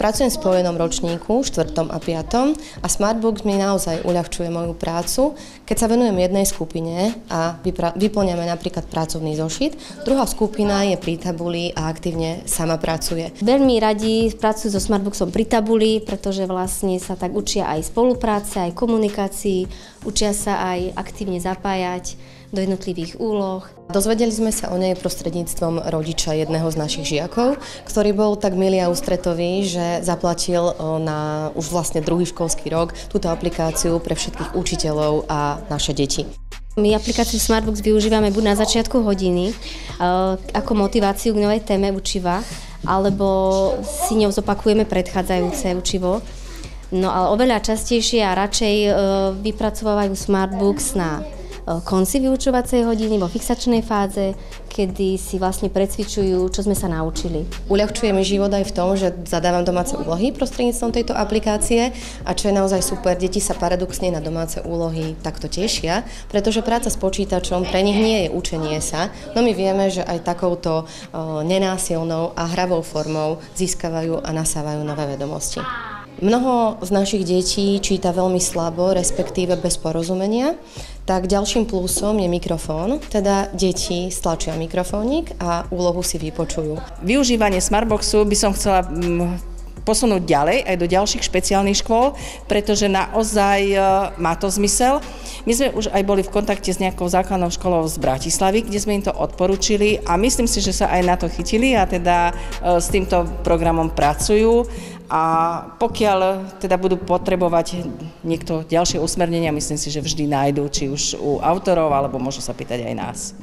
Pracujem v spojenom ročníku, 4. a 5. a Smartbooks mi naozaj uľahčuje moju prácu, keď sa venujem jednej skupine a vyplňame napríklad pracovný zošit. Druhá skupina je pri tabuli a aktívne sama pracuje. Veľmi radi pracujú so Smartbooksom pri tabuli, pretože vlastne sa tak učia aj spolupráce, aj komunikácii, učia sa aj aktívne zapájať do jednotlivých úloh. Dozvedeli sme sa o nej prostredníctvom rodiča jedného z našich žiakov, ktorý bol tak milý a ústretový, že zaplatil na už vlastne druhý školský rok túto aplikáciu pre všetkých učiteľov a naše deti. My aplikáciu Smartbooks využívame buď na začiatku hodiny ako motiváciu k novej téme učiva, alebo si ňou zopakujeme predchádzajúce učivo. No ale oveľa častejšie a radšej vypracovávajú Smartbooks na konci vyučovacej hodiny, vo fixačnej fáze, kedy si vlastne precvičujú, čo sme sa naučili. Uľahčuje mi život aj v tom, že zadávam domáce úlohy prostredníctvom tejto aplikácie a čo je naozaj super, deti sa paradoxne na domáce úlohy takto tešia, pretože práca s počítačom pre nich nie je učenie sa, no my vieme, že aj takouto nenásilnou a hravou formou získavajú a nasávajú nové vedomosti. Mnoho z našich detí číta veľmi slabo, respektíve bez porozumenia, tak ďalším plusom je mikrofón, teda deti stlačia mikrofónik a úlohu si vypočujú. Využívanie Smartboxu by som chcela posunúť ďalej aj do ďalších špeciálnych škôl, pretože naozaj má to zmysel. My sme už aj boli v kontakte s nejakou základnou školou z Bratislavy, kde sme im to odporúčili a myslím si, že sa aj na to chytili a teda s týmto programom pracujú. A pokiaľ teda budú potrebovať niekto ďalšie usmernenia, myslím si, že vždy nájdú, či už u autorov, alebo môžu sa pýtať aj nás.